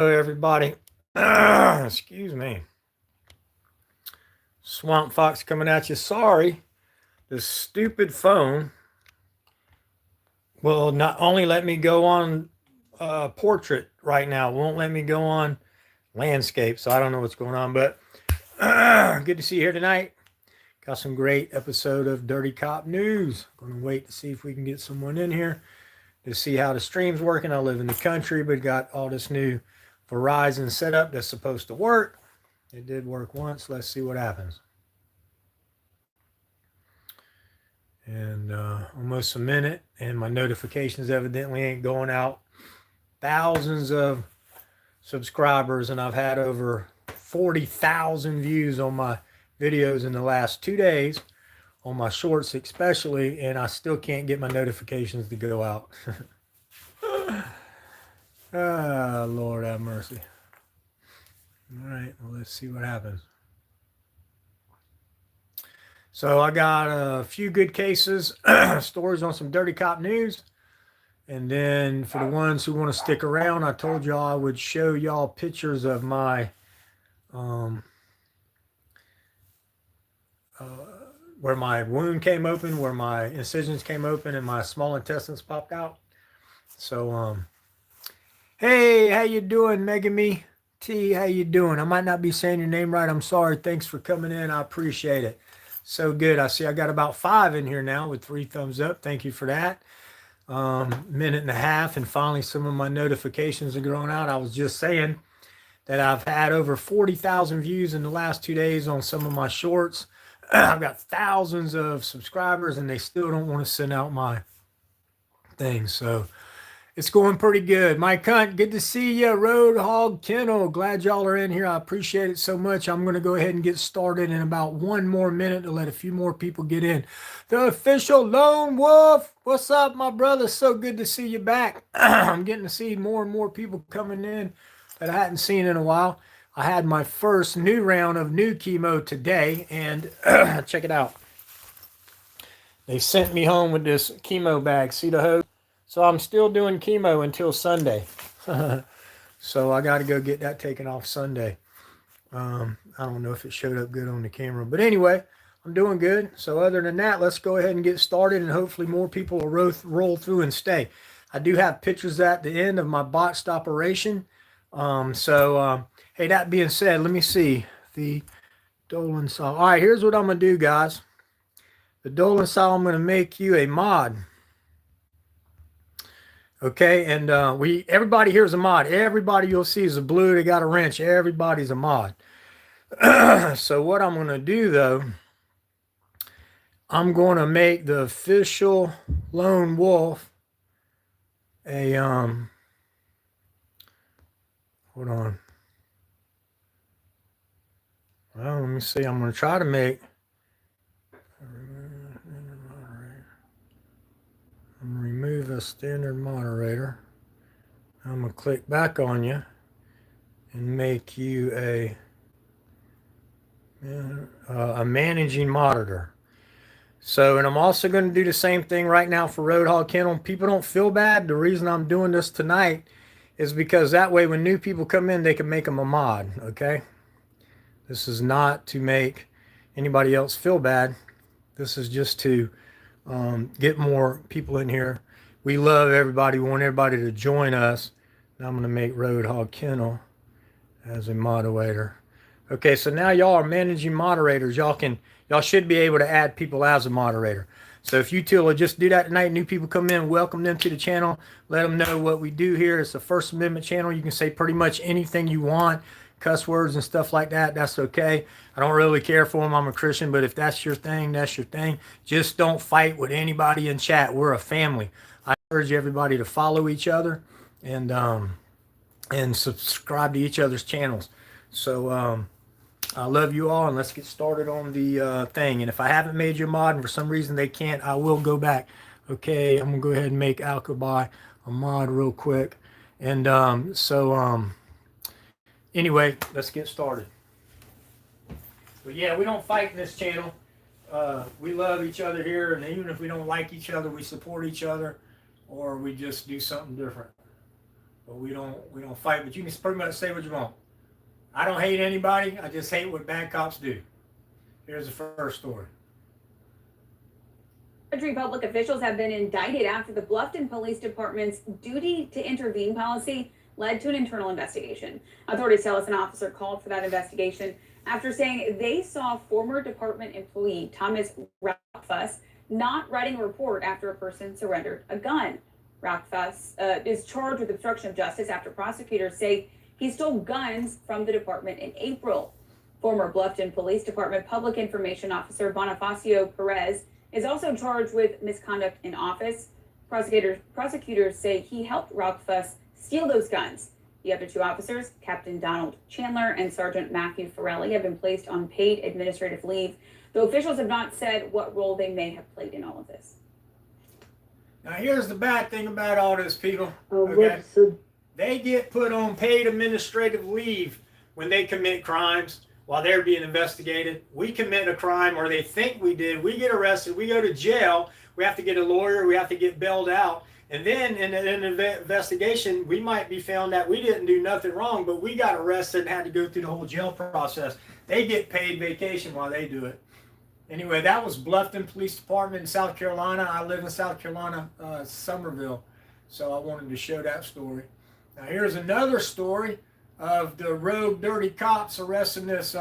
Hello, everybody. Excuse me. Swamp Fox coming at you. Sorry, this stupid phone will not only let me go on portrait right now, won't let me go on landscape. So I don't know what's going on, but good to see you here tonight. Got some great episode of Dirty Cop News. Going to wait to see if we can get someone in here to see how the stream's working. I live in the country, but got all this new Verizon setup that's supposed to work. It did work once. Let's see what happens. And almost a minute, and my notifications evidently ain't going out. Thousands of subscribers, and I've had over 40,000 views on my videos in the last 2 days, on my shorts especially, and I still can't get my notifications to go out. Ah, Lord have mercy. All right, well, let's see what happens. So I got a few good cases, stories on some Dirty Cop News. And then for the ones who want to stick around, I told y'all I would show y'all pictures of my, where my wound came open, where my incisions came open, and my small intestines popped out. So, hey, how you doing, Megami T? How you doing? I might not be saying your name right. I'm sorry. Thanks for coming in. I appreciate it. So good. I see I got about 5 in here now with 3 thumbs up. Thank you for that. Minute and a half, and finally some of my notifications are growing out. I was just saying that I've had over 40,000 views in the last 2 days on some of my shorts. I've got thousands of subscribers, and they still don't want to send out my things. So it's going pretty good. Mike Hunt, good to see you. Road Hog Kennel, glad y'all are in here. I appreciate it so much. I'm going to go ahead and get started in about 1 more minute to let a few more people get in. The official Lone Wolf, what's up, my brother? So good to see you back. I'm getting to see more and more people coming in that I hadn't seen in a while. I had my first new round of new chemo today, and check it out. They sent me home with this chemo bag. See the hose? So I'm still doing chemo until Sunday. So I got to go get that taken off Sunday. I don't know if it showed up good on the camera. But anyway, I'm doing good. So other than that, let's go ahead and get started, and hopefully more people will roll through and stay. I do have pictures at the end of my botched operation. Hey, that being said, let me see. The Dolan saw. All right, here's what I'm going to do, guys. The Dolan saw, I'm going to make you a mod. Okay, and everybody here is a mod. Everybody you'll see is a blue. They got a wrench. Everybody's a mod. So what I'm going to do, though, I'm going to make the official Lone Wolf a, hold on. Well, let me see. I'm going to try to make, I'm going to remove a standard moderator. I'm going to click back on you and make you a managing monitor. So, and I'm also going to do the same thing right now for Roadhog Kennel. People don't feel bad. The reason I'm doing this tonight is because that way when new people come in, they can make them a mod, okay? This is not to make anybody else feel bad. This is just to get more people in here. We love everybody. We want everybody to join us. Now I'm going to make Roadhog Kennel as a moderator. Okay, so now y'all are managing moderators. Y'all should be able to add people as a moderator. So if you two will just do that tonight, new people come in, welcome them to the channel, let them know what we do here. It's a First Amendment channel. You can say pretty much anything you want, cuss words and stuff like that. That's okay. I don't really care for them. I'm a Christian, but if that's your thing, that's your thing. Just don't fight with anybody in chat. We're a family. I encourage everybody to follow each other and subscribe to each other's channels. So I love you all, and let's get started on the thing. And if I haven't made you a mod and for some reason they can't, I will go back. Okay, I'm going to go ahead and make Alkabai a mod real quick. And anyway, let's get started. But yeah, we don't fight in this channel. We love each other here, and even if we don't like each other, we support each other, or we just do something different. but we don't fight. But you can pretty much say what you want. I don't hate anybody. I just hate what bad cops do. Here's the first story. Public officials have been indicted after the Bluffton Police Department's duty to intervene policy led to an internal investigation. Authorities tell us an officer called for that investigation after saying they saw former department employee Thomas Rockfuss not writing a report after a person surrendered a gun. Rockfuss is charged with obstruction of justice after prosecutors say he stole guns from the department in April. Former Bluffton Police Department Public Information Officer Bonifacio Perez is also charged with misconduct in office. Prosecutors say he helped Rockfuss steal those guns. The other two officers, Captain Donald Chandler and Sergeant Matthew Farrelly, have been placed on paid administrative leave, though officials have not said what role they may have played in all of this. Now, here's the bad thing about all this, people. Okay? They get put on paid administrative leave when they commit crimes while they're being investigated. We commit a crime, or they think we did. We get arrested. We go to jail. We have to get a lawyer. We have to get bailed out. And then in an investigation, we might be found that we didn't do nothing wrong, but we got arrested and had to go through the whole jail process. They get paid vacation while they do it. Anyway, that was Bluffton Police Department in South Carolina. I live in South Carolina, Somerville, so I wanted to show that story. Now, here's another story of the rogue, dirty cops arresting this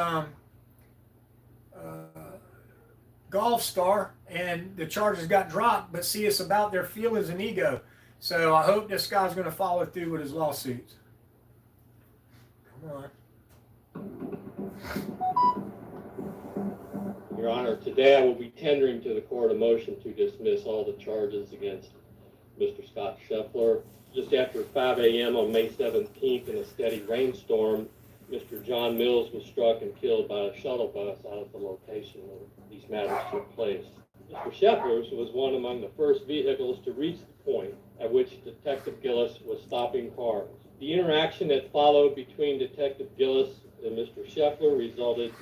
golf star, and the charges got dropped, but see, it's about their feelings and ego. So I hope this guy's going to follow through with his lawsuits. Come on. Your Honor, today I will be tendering to the court a motion to dismiss all the charges against Mr. Scott Scheffler. Just after 5 a.m. on May 17th, in a steady rainstorm, Mr. John Mills was struck and killed by a shuttle bus out of the location where these matters took place. Mr. Scheffler was one among the first vehicles to reach the point at which Detective Gillis was stopping cars. The interaction that followed between Detective Gillis and Mr. Scheffler resulted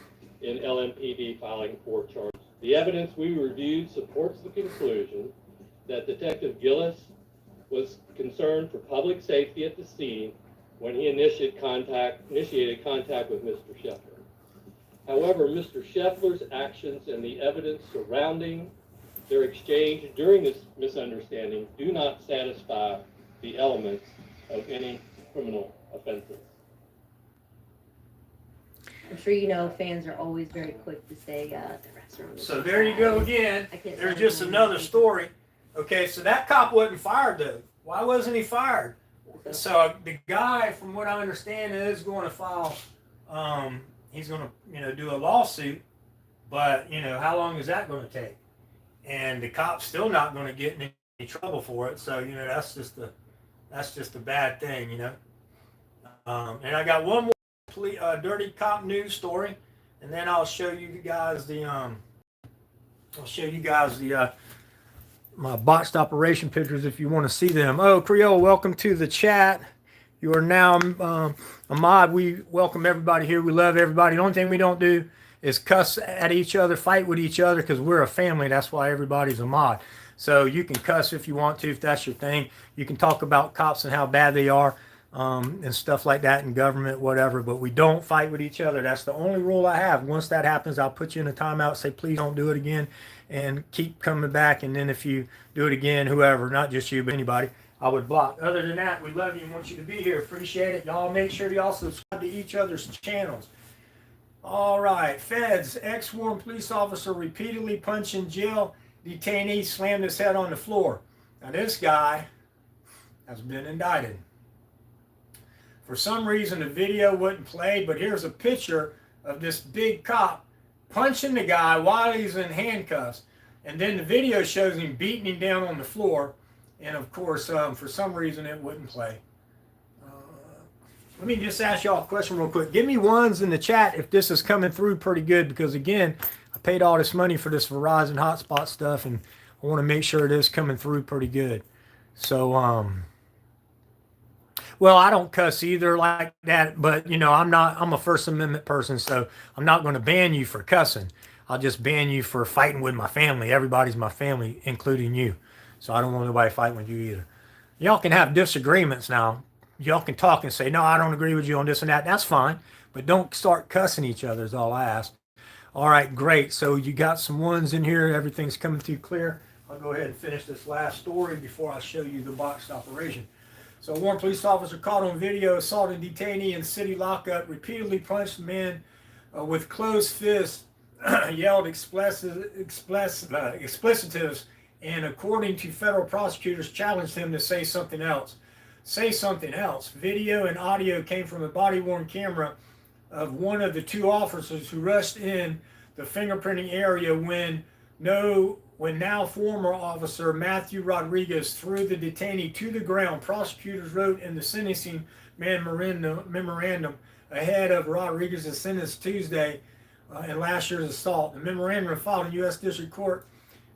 in LMPD filing 4 charges. The evidence we reviewed supports the conclusion that Detective Gillis was concerned for public safety at the scene when he initiated contact with Mr. Scheffler. However, Mr. Scheffler's actions and the evidence surrounding their exchange during this misunderstanding do not satisfy the elements of any criminal offenses. I'm sure you know fans are always very quick to say the restaurant. So there you go again. There's just another story. Okay, so that cop wasn't fired though. Why wasn't he fired? So the guy, from what I understand, is going to file. He's going to, do a lawsuit, but how long is that going to take? And the cop's still not going to get in any trouble for it. So that's just a bad thing, And I got one more dirty cop news story, and then I'll show you guys my botched operation pictures if you want to see them. Oh, Creole, welcome to the chat. You are now a mod. We welcome everybody here. We love everybody. The only thing we don't do is cuss at each other, fight with each other, because we're a family. That's why everybody's a mod. So you can cuss if you want to, if that's your thing. You can talk about cops and how bad they are and stuff like that in government, whatever. But we don't fight with each other. That's the only rule I have. Once that happens, I'll put you in a timeout, say, please don't do it again, and keep coming back. And then if you do it again, whoever, not just you, but anybody, I would block. Other than that, we love you and want you to be here. Appreciate it. Y'all make sure y'all subscribe to each other's channels. All right. Feds, ex-sworn police officer repeatedly punching jail detainee, slammed his head on the floor. Now this guy has been indicted. For some reason, the video wouldn't play, but here's a picture of this big cop punching the guy while he's in handcuffs. And then the video shows him beating him down on the floor. And of course, for some reason, it wouldn't play. Let me just ask y'all a question real quick. Give me ones in the chat if this is coming through pretty good, because again, I paid all this money for this Verizon hotspot stuff, and I want to make sure it is coming through pretty good. So, well, I don't cuss either like that, but I'm a First Amendment person, so I'm not going to ban you for cussing. I'll just ban you for fighting with my family. Everybody's my family, including you. So I don't want nobody fighting with you either. Y'all can have disagreements now. y'all can talk and say, no, I don't agree with you on this and that. That's fine. But don't start cussing each other is all I ask. All right, great. So you got some ones in here. Everything's coming through clear. I'll go ahead and finish this last story before I show you the botched operation. So a Warren police officer caught on video assaulting detainee in city lockup, repeatedly punched men with closed fists, yelled explicitives, and according to federal prosecutors, challenged him to say something else. Say something else. Video and audio came from a body-worn camera of one of the two officers who rushed in the fingerprinting area when now former officer Matthew Rodriguez threw the detainee to the ground. Prosecutors wrote in the sentencing memorandum ahead of Rodriguez's sentence Tuesday in last year's assault. The memorandum filed in U.S. District Court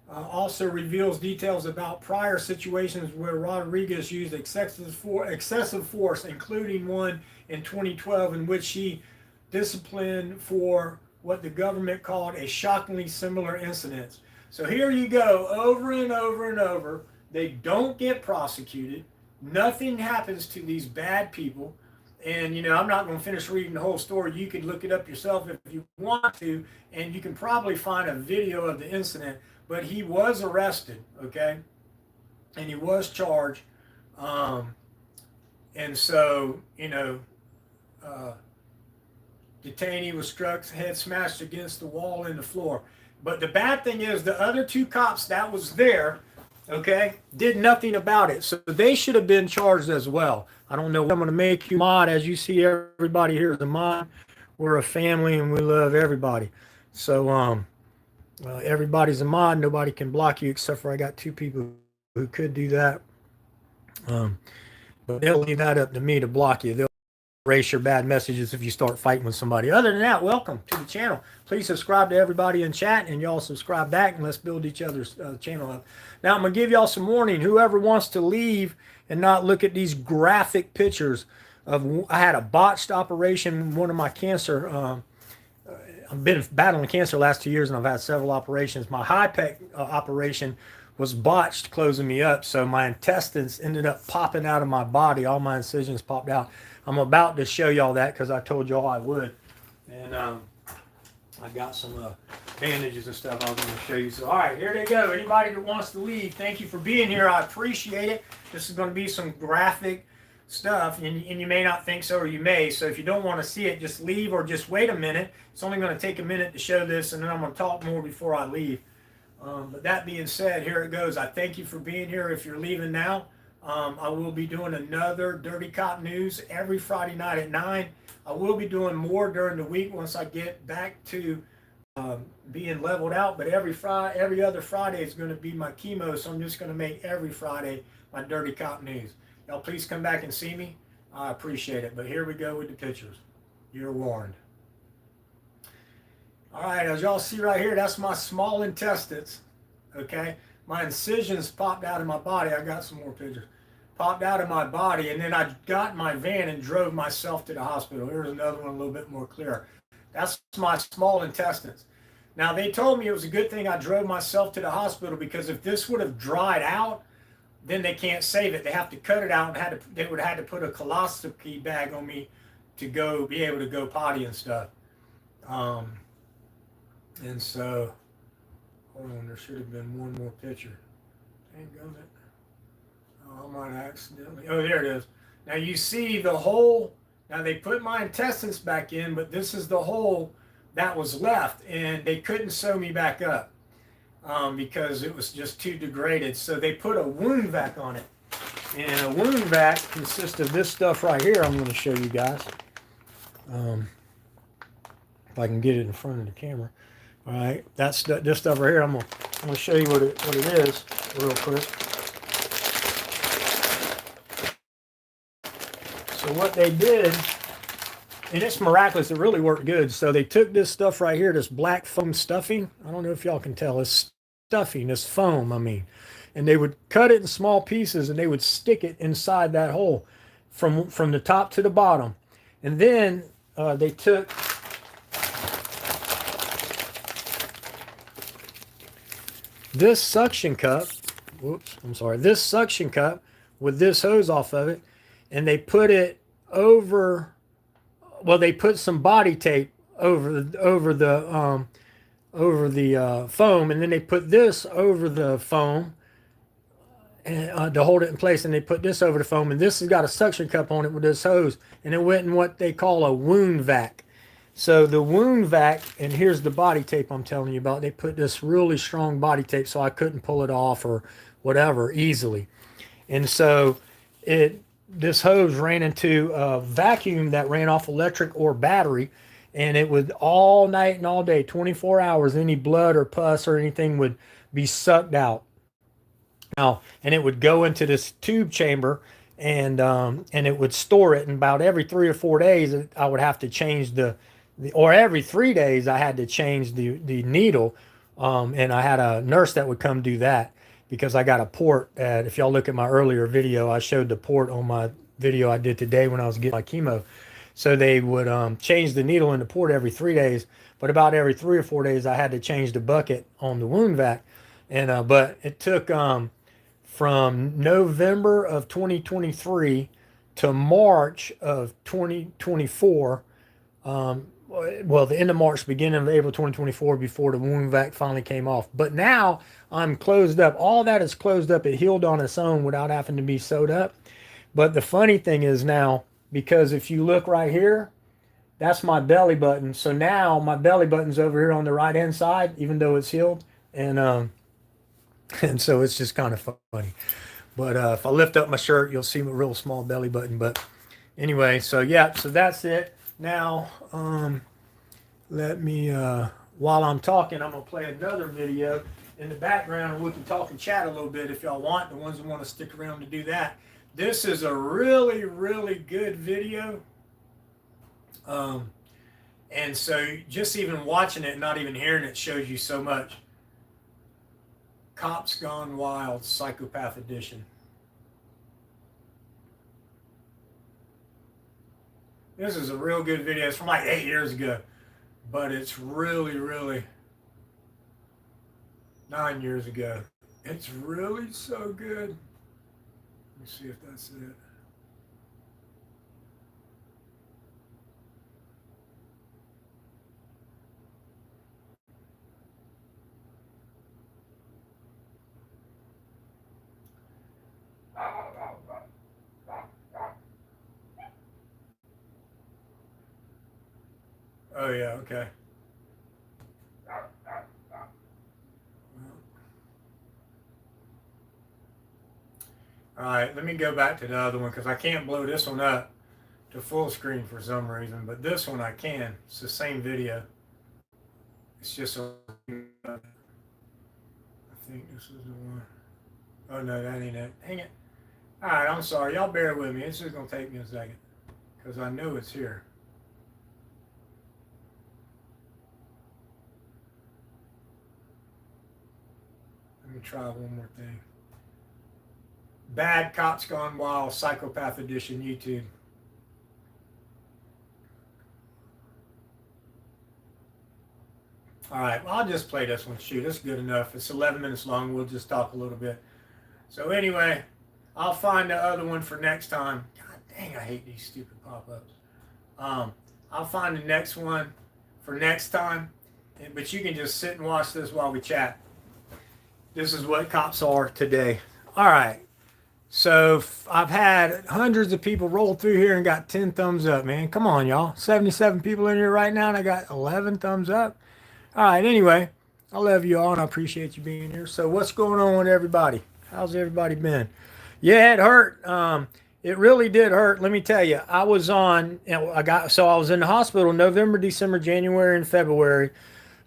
also reveals details about prior situations where Rodriguez used excessive force, including one in 2012 in which he disciplined for what the government called a shockingly similar incident. So here you go, over and over and over. They don't get prosecuted. Nothing happens to these bad people. And, I'm not going to finish reading the whole story. You can look it up yourself if you want to, and you can probably find a video of the incident. But he was arrested, okay? And he was charged. And so, detainee was struck, head smashed against the wall and the floor. But the bad thing is the other two cops that was there, okay, did nothing about it. So they should have been charged as well. I don't know. I'm going to make you mod. As you see, everybody here is a mod. We're a family and we love everybody. So everybody's a mod. Nobody can block you except for I got two people who could do that. But they'll leave that up to me to block you. They'll erase your bad messages if you start fighting with somebody. Other than that, welcome to the channel. Please subscribe to everybody in chat, and y'all subscribe back, and let's build each other's channel up. Now, I'm going to give y'all some warning. Whoever wants to leave and not look at these graphic pictures of, I had a botched operation, one of my cancer, I've been battling cancer the last 2 years, and I've had several operations. My high-tech operation was botched, closing me up, so my intestines ended up popping out of my body. All my incisions popped out. I'm about to show y'all that because I told y'all I would. And I got some bandages and stuff I was going to show you. So, all right, here they go. Anybody that wants to leave, thank you for being here. I appreciate it. This is going to be some graphic stuff, and you may not think so, or you may. So if you don't want to see it, just leave or just wait a minute. It's only going to take a minute to show this, and then I'm going to talk more before I leave. But that being said, here it goes. I thank you for being here. If you're leaving now, I will be doing another Dirty Cop News every Friday night at 9. I will be doing more during the week once I get back to being leveled out. But every other Friday is going to be my chemo, so I'm just going to make every Friday my Dirty Cop News. Y'all please come back and see me. I appreciate it. But here we go with the pictures. You're warned. All right, as y'all see right here, that's my small intestines. Okay? My incisions popped out of my body. I got some more pictures. Popped out of my body, and then I got in my van and drove myself to the hospital. Here's another one a little bit more clear. That's my small intestines. Now, they told me it was a good thing I drove myself to the hospital because if this would have dried out, then they can't save it. They have to cut it out, and they would have had to put a colostomy bag on me to be able to go potty and stuff. And so, hold on, there should have been one more picture. Dang it. Oh, I might accidentally. Oh, there it is. Now you see the hole. Now they put my intestines back in, but this is the hole that was left, and they couldn't sew me back up because it was just too degraded. So they put a wound vac on it. And a wound vac consists of this stuff right here. I'm going to show you guys. If I can get it in front of the camera. All right, that's this stuff right here. I'm gonna show you what it is real quick. So what they did, and it's miraculous, it really worked good. So they took this stuff right here, this black foam stuffing. I don't know if y'all can tell. It's stuffing, this foam, I mean. And they would cut it in small pieces, and they would stick it inside that hole from the top to the bottom. And then they took this suction cup, this suction cup with this hose off of it, and they put it over. Well, they put some body tape over the foam, and then they put this over the foam and, to hold it in place, and they put this over the foam, and this has got a suction cup on it with this hose, and it went in what they call a wound vac. So the wound vac, and here's the body tape I'm telling you about. They put this really strong body tape so I couldn't pull it off or whatever easily. And so this hose ran into a vacuum that ran off electric or battery, and it would all night and all day, 24 hours, any blood or pus or anything would be sucked out. Now, and it would go into this tube chamber, and it would store it. And about every 3 or 4 days, I would have to change or every 3 days, I had to change the needle. And I had a nurse that would come do that, because I got a port. If y'all look at my earlier video, I showed the port on my video I did today when I was getting my chemo. So they would change the needle in the port every 3 days, but about every 3 or 4 days, I had to change the bucket on the wound vac. And but it took from November of 2023 to March of 2024. Well, the end of March, beginning of April 2024, before the wound vac finally came off. But now I'm closed up. All that is closed up. It healed on its own without having to be sewed up. But the funny thing is now, because if you look right here, that's my belly button. So now my belly button's over here on the right hand side, even though it's healed. And so it's just kind of funny. But if I lift up my shirt, you'll see a real small belly button. But anyway, so yeah, so that's it. Now, let me, while I'm talking, I'm going to play another video in the background, and we can talk and chat a little bit if y'all want, the ones that want to stick around to do that. This is a really, really good video. And so just even watching it, not even hearing it, shows you so much. Cops Gone Wild, Psychopath Edition. This is a real good video. It's from like 8 years ago, but it's really, really 9 years ago. It's really so good. Let me see if that's it. Oh yeah, okay. All right, let me go back to the other one, because I can't blow this one up to full screen for some reason, but this one I can. It's the same video. It's just I think this is the one. Oh no, that ain't it. Hang it. All right, I'm sorry. Y'all bear with me. It's just gonna take me a second, because I know it's here. Let me try one more thing. Bad Cops Gone Wild, Psychopath Edition, YouTube. All right, well, I'll just play this one. Shoot, it's good enough. It's 11 minutes long. We'll just talk a little bit. So anyway, I'll find the other one for next time. God dang, I hate these stupid pop-ups. I'll find the next one for next time. But you can just sit and watch this while we chat. This is what cops are today. All right. So I've had hundreds of people roll through here and got 10 thumbs up, man. Come on, y'all. 77 people in here right now, and I got 11 thumbs up. All right, anyway, I love you all, and I appreciate you being here. So what's going on with everybody? How's everybody been? Yeah, it hurt. It really did hurt. Let me tell you, I was on, I was in the hospital November, December, January, and February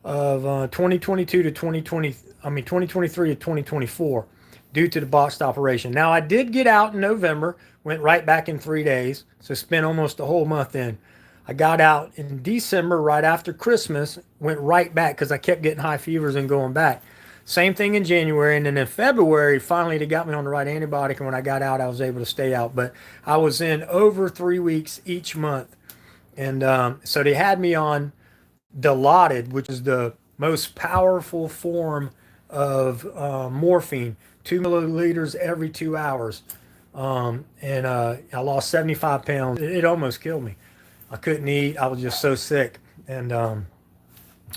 of 2022 to 2023 to 2024. Due to the botched operation. Now, I did get out in November, went right back in 3 days, so spent almost a whole month in. I got out in December, right after Christmas, went right back because I kept getting high fevers and going back. Same thing in January, and then in February, finally they got me on the right antibiotic, and when I got out, I was able to stay out. But I was in over 3 weeks each month. And so they had me on Dilaudid, which is the most powerful form of morphine. 2 milliliters every 2 hours. And I lost 75 pounds. It almost killed me. I couldn't eat. I was just so sick. And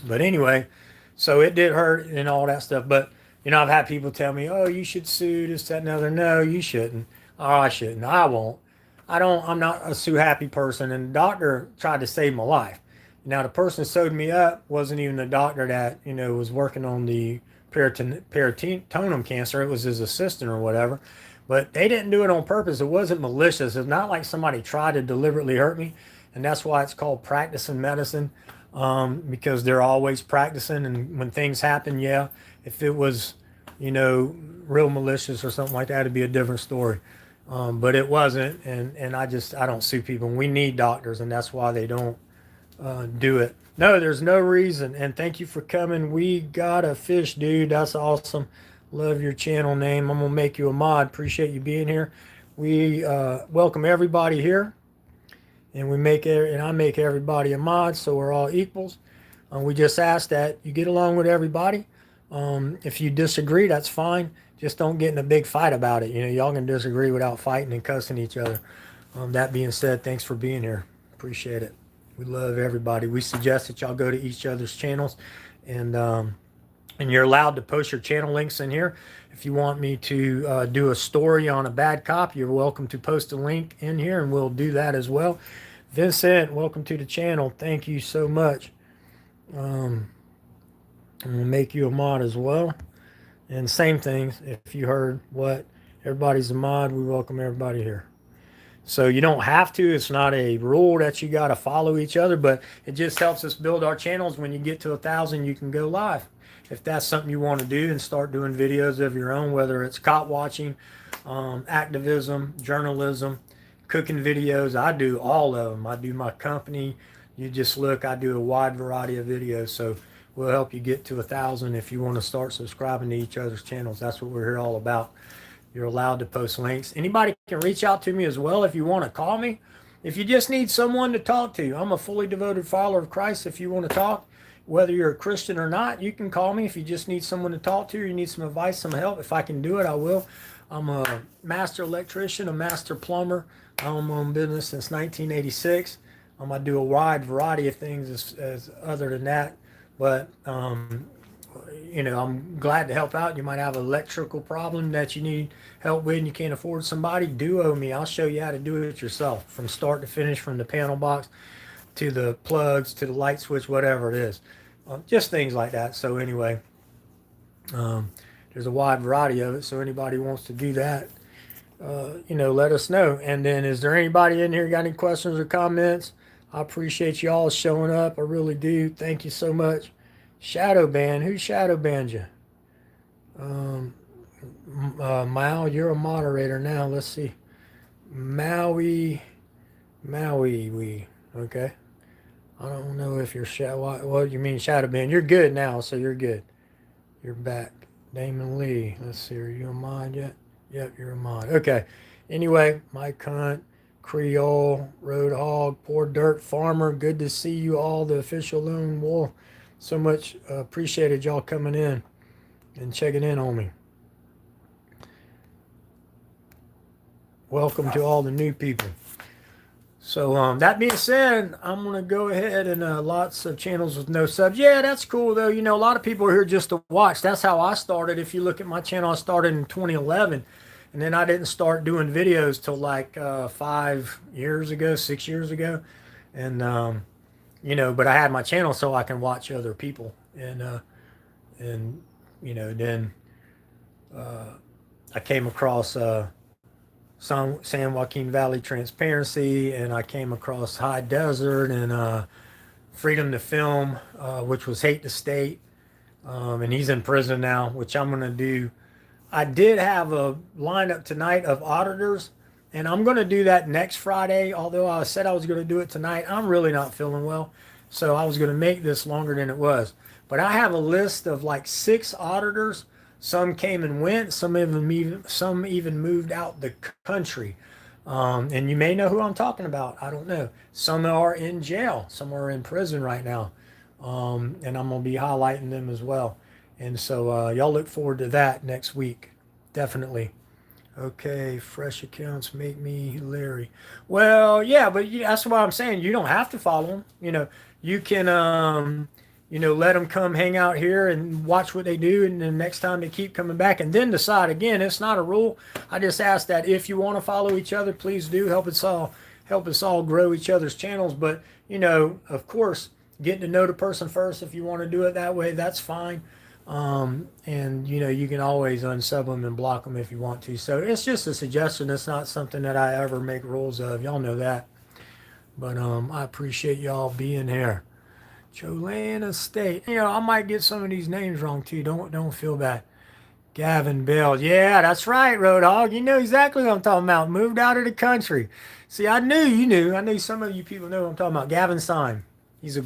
but anyway, so it did hurt and all that stuff. But I've had people tell me, "Oh, you should sue this, that, and the other." No, you shouldn't. Oh, I shouldn't. I won't. I don't. I'm not a sue happy person. And the doctor tried to save my life. Now the person that sewed me up wasn't even the doctor that was working on the peritoneum cancer. It was his assistant or whatever. But they didn't do it on purpose. It wasn't malicious. It's not like somebody tried to deliberately hurt me. And that's why it's called practicing medicine, because they're always practicing. And when things happen, yeah, if it was, real malicious or something like that, it'd be a different story. But it wasn't. And I don't sue people. We need doctors, and that's why they don't do it. No, there's no reason. And thank you for coming. We got a fish, dude. That's awesome. Love your channel name. I'm gonna make you a mod. Appreciate you being here. We welcome everybody here, and I make everybody a mod, so we're all equals. We just ask that you get along with everybody. If you disagree, that's fine. Just don't get in a big fight about it. Y'all can disagree without fighting and cussing each other. That being said, thanks for being here. Appreciate it. We love everybody. We suggest that y'all go to each other's channels, and you're allowed to post your channel links in here. If you want me to do a story on a bad cop, you're welcome to post a link in here, and we'll do that as well. Vincent, welcome to the channel. Thank you so much. I'm going to make you a mod as well. And same things. If you heard what everybody's a mod, we welcome everybody here. So you don't have to. It's not a rule that you got to follow each other, but it just helps us build our channels. When you get to 1,000, you can go live. If that's something you want to do, and start doing videos of your own, whether it's cop watching, activism, journalism, cooking videos. I do all of them. I do my company. You just look, I do a wide variety of videos. So we'll help you get to 1,000 if you want to start subscribing to each other's channels. That's what we're here all about. You're allowed to post links. Anybody can reach out to me as well if you want to call me. If you just need someone to talk to, I'm a fully devoted follower of Christ. If you want to talk, whether you're a Christian or not, you can call me. If you just need someone to talk to, or you need some advice, some help, if I can do it, I will. I'm a master electrician, a master plumber. I'm on business since 1986. I do a wide variety of things as other than that. But I'm glad to help out. You might have an electrical problem that you need help with and you can't afford somebody. Duo me. I'll show you how to do it yourself from start to finish, from the panel box to the plugs to the light switch, whatever it is. Just things like that. So anyway, there's a wide variety of it. So anybody wants to do that, let us know. And then, is there anybody in here got any questions or comments? I appreciate you all showing up. I really do. Thank you so much. Shadow ban. Who shadow banned you? Mal, you're a moderator now. Let's see. Maui. Okay. I don't know if you're shadow. What you mean shadow ban? You're good now, so you're good. You're back. Damon Lee. Let's see. Are you a mod yet? Yep, you're a mod. Okay. Anyway, Mike Hunt, Creole, Road Hog, Poor Dirt Farmer. Good to see you all. The official Lone Wolf. So much appreciated y'all coming in and checking in on me. Welcome to all the new people. So that being said, I'm going to go ahead and lots of channels with no subs. Yeah, that's cool though. A lot of people are here just to watch. That's how I started. If you look at my channel, I started in 2011. And then I didn't start doing videos till like 5 years ago, 6 years ago. And but I had my channel so I can watch other people, and then I came across San Joaquin Valley Transparency, and I came across High Desert and Freedom to Film, which was Hate the State, and he's in prison now, which I'm gonna do. I did have a lineup tonight of Auditors, and I'm going to do that next Friday, although I said I was going to do it tonight. I'm really not feeling well, so I was going to make this longer than it was. But I have a list of like 6 auditors. Some came and went. Some even moved out the country. And you may know who I'm talking about. I don't know. Some are in jail. Some are in prison right now. And I'm going to be highlighting them as well. And so y'all look forward to that next week. Definitely. Okay, fresh accounts make me leery. Well, yeah, but that's what I'm saying. You don't have to follow them. You can, let them come hang out here and watch what they do, and then next time they keep coming back, and then decide. Again, it's not a rule. I just ask that if you want to follow each other, please do. Help us all grow each other's channels. But of course, getting to know the person first. If you want to do it that way, that's fine. And you can always unsub them and block them if you want to. So it's just a suggestion. It's not something that I ever make rules of. Y'all know that. But I appreciate y'all being here. Jolana State. I might get some of these names wrong too. Don't feel bad. Gavin Bell. Yeah, that's right, Roadhog. You know exactly what I'm talking about. Moved out of the country. See, I knew you knew. I knew some of you people know what I'm talking about. Gavin Syme. He's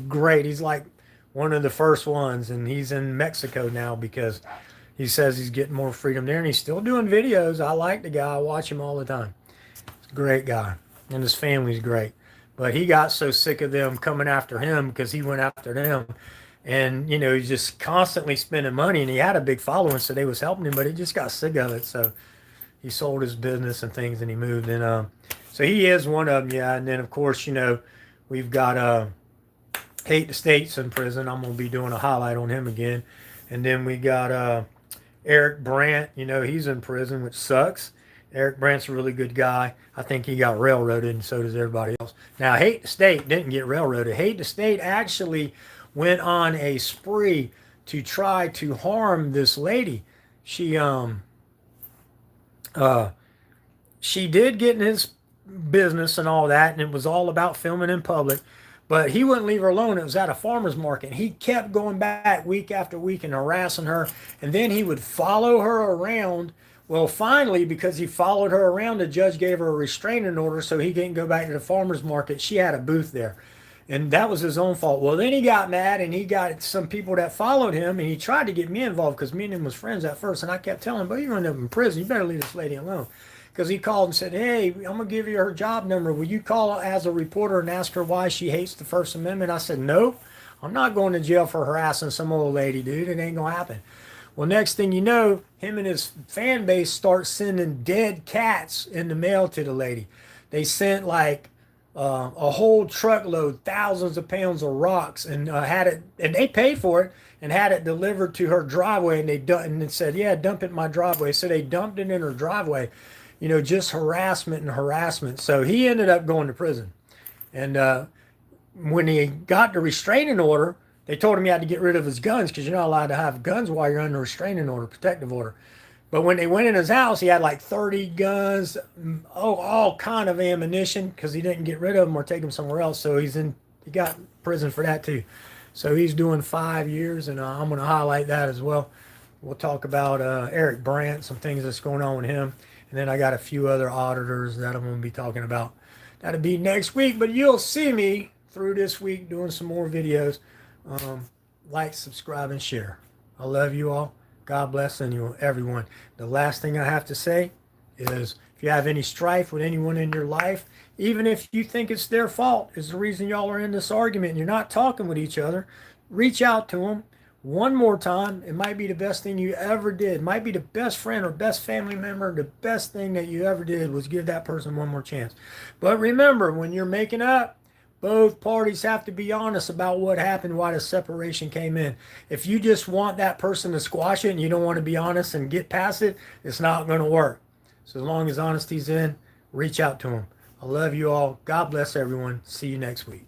like one of the first ones, and he's in Mexico now because he says he's getting more freedom there, and he's still doing videos. I like the guy. I watch him all the time. He's a great guy, and his family's great. But he got so sick of them coming after him because he went after them. And, he's just constantly spending money, and he had a big following, so they was helping him, but he just got sick of it. So he sold his business and things, and he moved. And so he is one of them, yeah. And then, of course, we've got Hate the State's in prison. I'm going to be doing a highlight on him again. And then we got Eric Brandt. He's in prison, which sucks. Eric Brandt's a really good guy. I think he got railroaded, and so does everybody else. Now, Hate the State didn't get railroaded. Hate the State actually went on a spree to try to harm this lady. She did get in his business and all that, and it was all about filming in public. But he wouldn't leave her alone. It was at a farmer's market. He kept going back week after week and harassing her. And then he would follow her around. Well, finally, because he followed her around, the judge gave her a restraining order so he couldn't go back to the farmer's market. She had a booth there. And that was his own fault. Well, then he got mad, and he got some people that followed him, and he tried to get me involved because me and him was friends at first. And I kept telling him, but you're going to end up in prison. You better leave this lady alone. Because he called and said, hey, I'm going to give you her job number. Will you call as a reporter and ask her why she hates the First Amendment? I said, no, I'm not going to jail for harassing some old lady, dude. It ain't going to happen. Well, next thing you know, him and his fan base start sending dead cats in the mail to the lady. They sent like a whole truckload, thousands of pounds of rocks, and had it, and they paid for it and had it delivered to her driveway. And they said, yeah, dump it in my driveway. So they dumped it in her driveway. Just harassment and harassment. So he ended up going to prison. And when he got the restraining order, they told him he had to get rid of his guns because you're not allowed to have guns while you're under restraining order, protective order. But when they went in his house, he had like 30 guns, all kind of ammunition because he didn't get rid of them or take them somewhere else. So he got prison for that too. So he's doing 5 years, and I'm going to highlight that as well. We'll talk about Eric Brandt, some things that's going on with him. And then I got a few other auditors that I'm going to be talking about. That'll be next week, but you'll see me through this week doing some more videos. Like, subscribe, and share. I love you all. God bless everyone. The last thing I have to say is if you have any strife with anyone in your life, even if you think it's their fault, is the reason y'all are in this argument and you're not talking with each other, reach out to them. One more time. It might be the best thing you ever did. It might be the best friend or best family member. The best thing that you ever did was give that person one more chance. But remember, when you're making up, both parties have to be honest about what happened, why the separation came in. If you just want that person to squash it and you don't want to be honest and get past it, it's not going to work. So as long as honesty's in, reach out to them. I love you all. God bless everyone. See you next week.